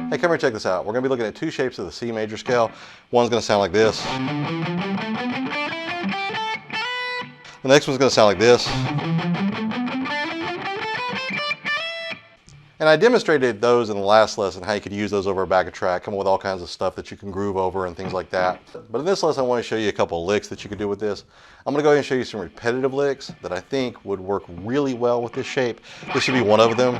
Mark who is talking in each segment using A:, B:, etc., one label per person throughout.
A: Hey, come here, check this out. We're going to be looking at two shapes of the C major scale. One's going to sound like this. The next one's going to sound like this. And I demonstrated those in the last lesson, how you could use those over a backing track, come up with all kinds of stuff that you can groove over and things like that. But in this lesson, I want to show you a couple of licks that you could do with this. I'm going to go ahead and show you some repetitive licks that I think would work really well with this shape. This should be one of them.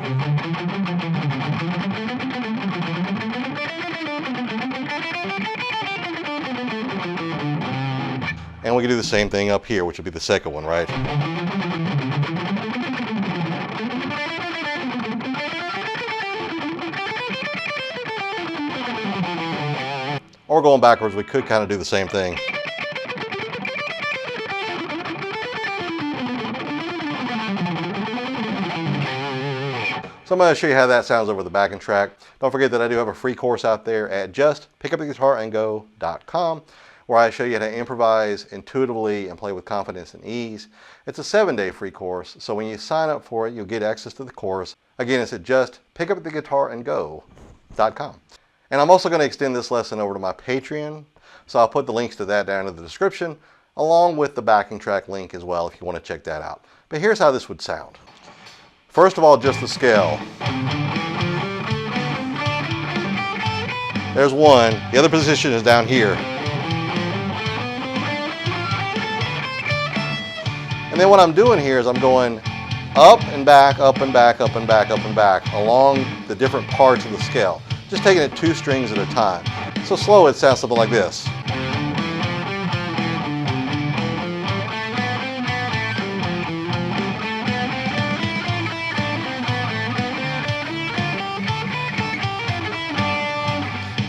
A: And we can do the same thing up here, which would be the second one, right? Or going backwards, we could kind of do the same thing. So I'm going to show you how that sounds over the backing track. Don't forget that I do have a free course out there at justpickuptheguitarandgo.com where I show you how to improvise intuitively and play with confidence and ease. It's a 7-day free course, so when you sign up for it, you'll get access to the course. Again, it's at justpickuptheguitarandgo.com. And I'm also going to extend this lesson over to my Patreon, so I'll put the links to that down in the description, along with the backing track link as well if you want to check that out. But here's how this would sound. First of all, just the scale. There's one. The other position is down here. And then what I'm doing here is I'm going up and back, up and back, up and back, up and back along the different parts of the scale. Just taking it 2 strings at a time. So slow, it sounds something like this.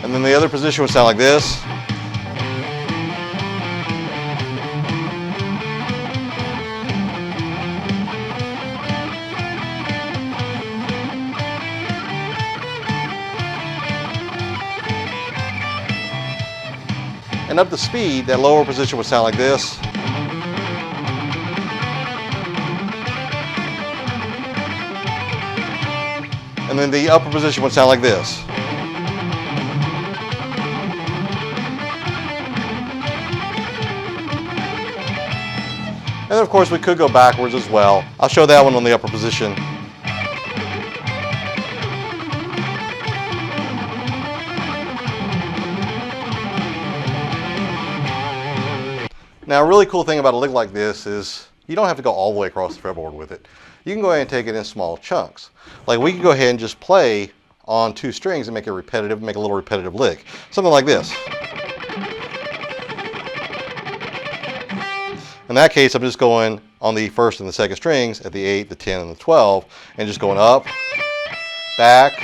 A: And then the other position would sound like this. And up to speed, that lower position would sound like this. And then the upper position would sound like this. And then of course we could go backwards as well. I'll show that one on the upper position. Now, a really cool thing about a lick like this is you don't have to go all the way across the fretboard with it. You can go ahead and take it in small chunks. Like we can go ahead and just play on 2 strings and make it repetitive, make a little repetitive lick. Something like this. In that case, I'm just going on the first and the second strings at the 8, the 10, and the 12, and just going up, back,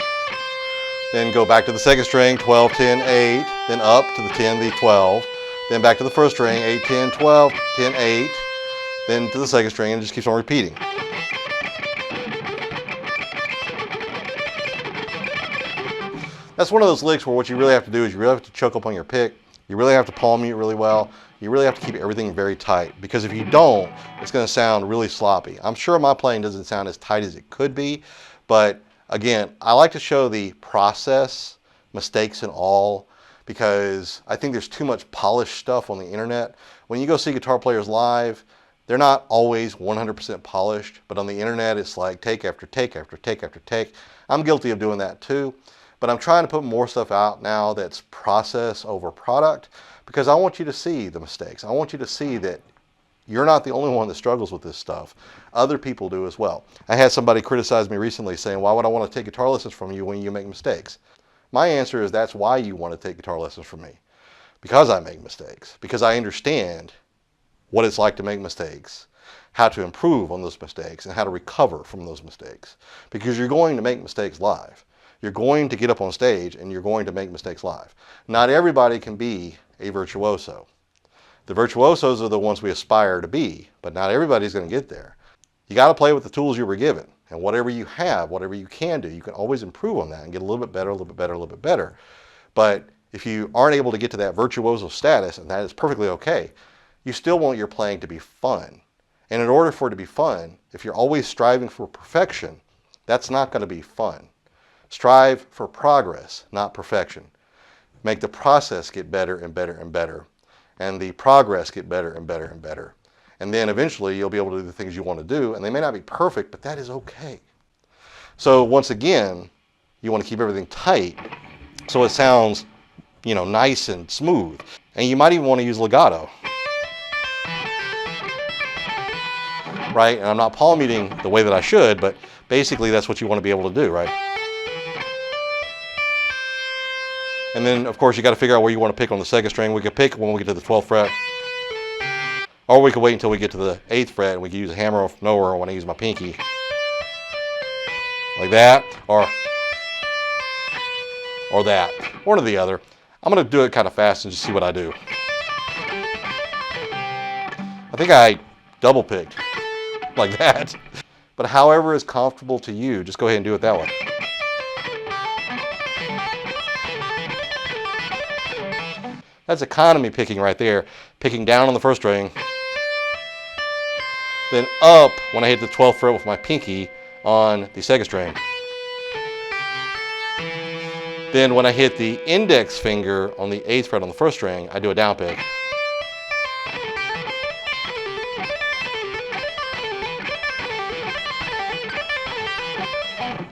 A: then go back to the second string, 12, 10, 8, then up to the 10, the 12, then back to the first string, 8, 10, 12, 10, 8, then to the second string, and it just keeps on repeating. That's one of those licks where what you really have to do is you really have to choke up on your pick, you really have to palm mute really well, you really have to keep everything very tight, because if you don't, it's going to sound really sloppy. I'm sure my playing doesn't sound as tight as it could be, but again, I like to show the process, mistakes and all, because I think there's too much polished stuff on the internet. When you go see guitar players live, they're not always 100% polished, but on the internet it's like take after take after take after take. I'm guilty of doing that too, but I'm trying to put more stuff out now that's process over product, because I want you to see the mistakes. I want you to see that you're not the only one that struggles with this stuff. Other people do as well. I had somebody criticize me recently saying, why would I want to take guitar lessons from you when you make mistakes? My answer is that's why you want to take guitar lessons from me. Because I make mistakes. Because I understand what it's like to make mistakes, how to improve on those mistakes, and how to recover from those mistakes. Because you're going to make mistakes live. You're going to get up on stage and you're going to make mistakes live. Not everybody can be a virtuoso. The virtuosos are the ones we aspire to be, but not everybody's going to get there. You got to play with the tools you were given. And whatever you have, whatever you can do, you can always improve on that and get a little bit better, a little bit better, a little bit better. But if you aren't able to get to that virtuoso status, and that is perfectly okay, you still want your playing to be fun. And in order for it to be fun, if you're always striving for perfection, that's not going to be fun. Strive for progress, not perfection. Make the process get better and better and better, and the progress get better and better and better. And then eventually you'll be able to do the things you want to do, and they may not be perfect, but that is okay. So once again, you want to keep everything tight so it sounds, nice and smooth. And you might even want to use legato. Right? And I'm not palm muting the way that I should, but basically that's what you want to be able to do, right? And then, of course, you got to figure out where you want to pick on the second string. We could pick when we get to the 12th fret. Or we could wait until we get to the 8th fret and we can use a hammer of nowhere when I use my pinky. Like that, or that. One or the other. I'm going to do it kind of fast and just see what I do. I think I double picked like that. But however is comfortable to you, just go ahead and do it that way. That's economy picking right there. Picking down on the first string, then up when I hit the 12th fret with my pinky on the second string. Then when I hit the index finger on the 8th fret on the first string, I do a down pick.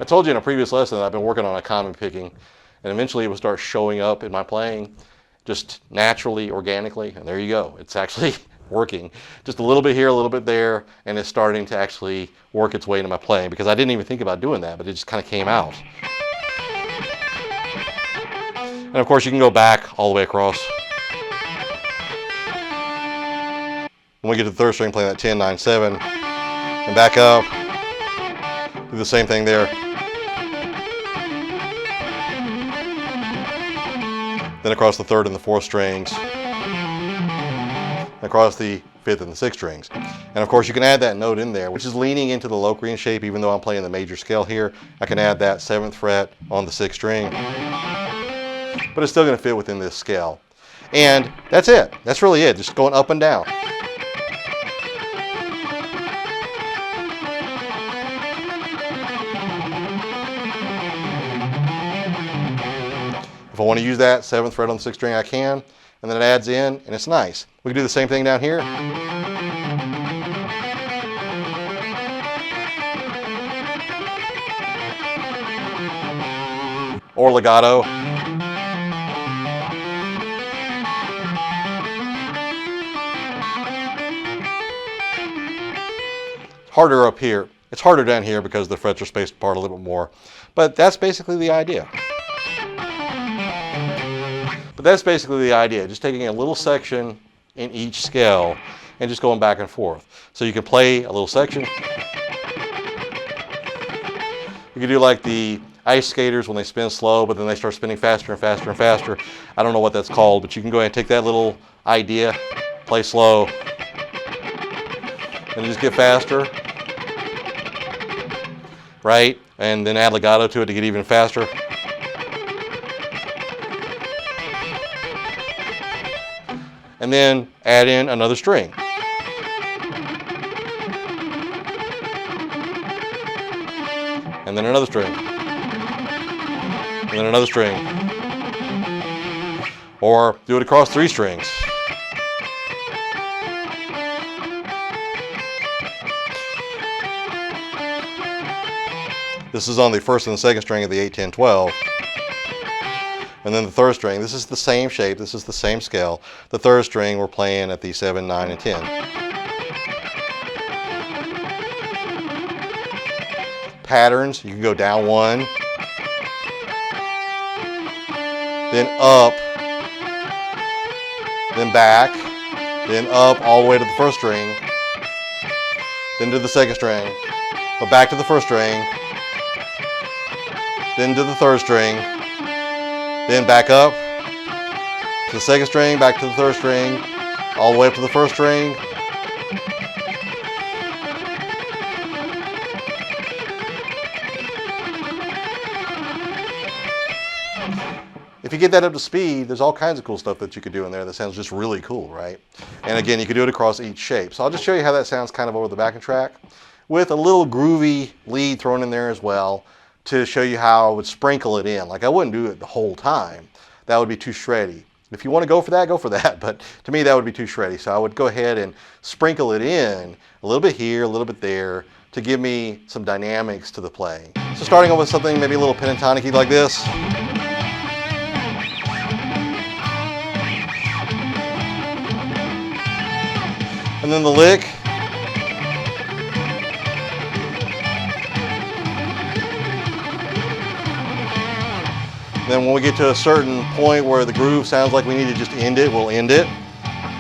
A: I told you in a previous lesson that I've been working on economy picking, and eventually it will start showing up in my playing just naturally, organically, and there you go. It's actually working. Just a little bit here, a little bit there, and it's starting to actually work its way into my playing because I didn't even think about doing that, but it just kind of came out. And of course you can go back all the way across. When we get to the third string, playing that 10, 9, 7, and back up, do the same thing there. Then across the 3rd and the 4th strings, across the 5th and the 6th strings. And of course you can add that note in there, which is leaning into the Locrian shape. Even though I'm playing the major scale here, I can add that 7th fret on the 6th string. But it's still going to fit within this scale. And that's it. That's really it. Just going up and down. If I want to use that 7th fret on the 6th string, I can, and then it adds in, and it's nice. We can do the same thing down here. Or legato. Harder up here. It's harder down here because the frets are spaced apart a little bit more. But that's basically the idea. Just taking a little section in each scale and just going back and forth. So you can play a little section. You can do like the ice skaters when they spin slow, but then they start spinning faster and faster and faster. I don't know what that's called, but you can go ahead and take that little idea, play slow, and just get faster, right? And then add legato to it to get even faster. And then add in another string. And then another string. And then another string. Or do it across 3 strings. This is on the 1st and the 2nd string of the 8, 10, 12. And then the 3rd string, this is the same shape, this is the same scale. The 3rd string we're playing at the 7, 9, and 10. Patterns, you can go down 1, then up, then back, then up all the way to the 1st string, then to the 2nd string, but back to the 1st string, then to the 3rd string, then back up to the 2nd string, back to the 3rd string, all the way up to the 1st string. If you get that up to speed, there's all kinds of cool stuff that you could do in there that sounds just really cool, right? And again, you could do it across each shape. So I'll just show you how that sounds kind of over the backing track with a little groovy lead thrown in there as well. to show you how I would sprinkle it in. Like I wouldn't do it the whole time. That would be too shreddy. If you want to go for that, go for that. But to me, that would be too shreddy. So I would go ahead and sprinkle it in a little bit here, a little bit there, to give me some dynamics to the playing. So starting off with something maybe a little pentatonic-y like this. And then the lick. Then when we get to a certain point where the groove sounds like we need to just end it, we'll end it.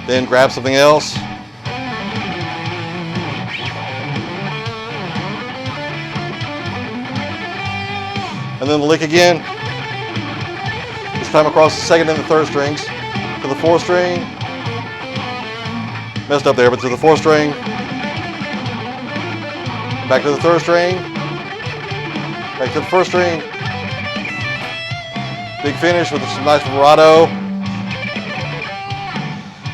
A: Then grab something else. And then the lick again. This time across the second and the third strings. To the fourth string. Messed up there, but to the fourth string. Back to the third string. Back to the first string. Big finish with some nice vibrato.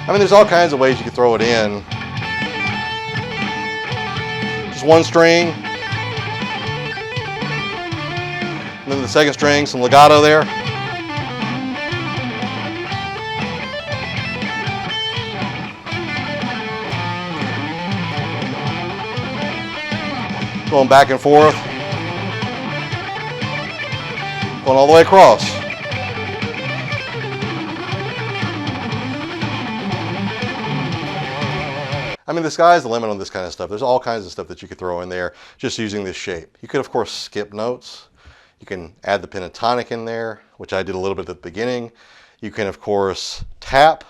A: I mean, there's all kinds of ways you could throw it in. Just one string. And then the second string, some legato there. Going back and forth. Going all the way across. I mean, the sky's the limit on this kind of stuff. There's all kinds of stuff that you could throw in there just using this shape. You could, of course, skip notes. You can add the pentatonic in there, which I did a little bit at the beginning. You can, of course, tap,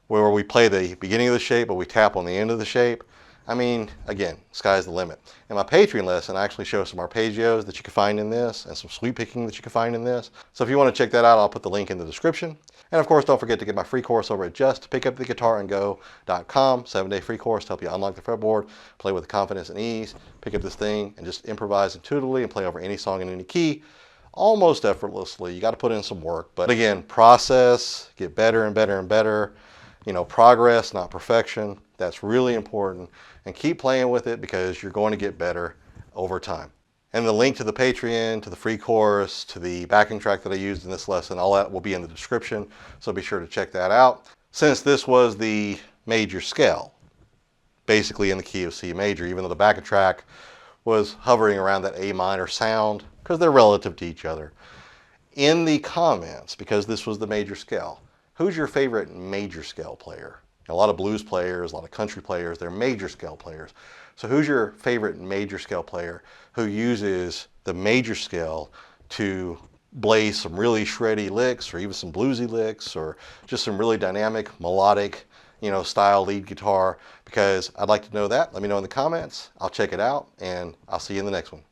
A: where we play the beginning of the shape, but we tap on the end of the shape. I mean, again, sky's the limit. In my Patreon lesson, I actually show some arpeggios that you can find in this and some sweep picking that you can find in this. So if you want to check that out, I'll put the link in the description. And of course, don't forget to get my free course over at justpickuptheguitarandgo.com. 7-day free course to help you unlock the fretboard, play with confidence and ease, pick up this thing and just improvise intuitively and play over any song in any key, almost effortlessly. You got to put in some work, but again, process, get better and better and better. You know, progress, not perfection. That's really important. And keep playing with it because you're going to get better over time. And the link to the Patreon, to the free course, to the backing track that I used in this lesson, all that will be in the description. So be sure to check that out. Since this was the major scale, basically in the key of C major, even though the backing track was hovering around that A minor sound, because they're relative to each other. In the comments, because this was the major scale, who's your favorite major scale player? A lot of blues players, a lot of country players, they're major scale players. So who's your favorite major scale player who uses the major scale to blaze some really shreddy licks or even some bluesy licks or just some really dynamic, melodic, style lead guitar? Because I'd like to know that. Let me know in the comments. I'll check it out and I'll see you in the next one.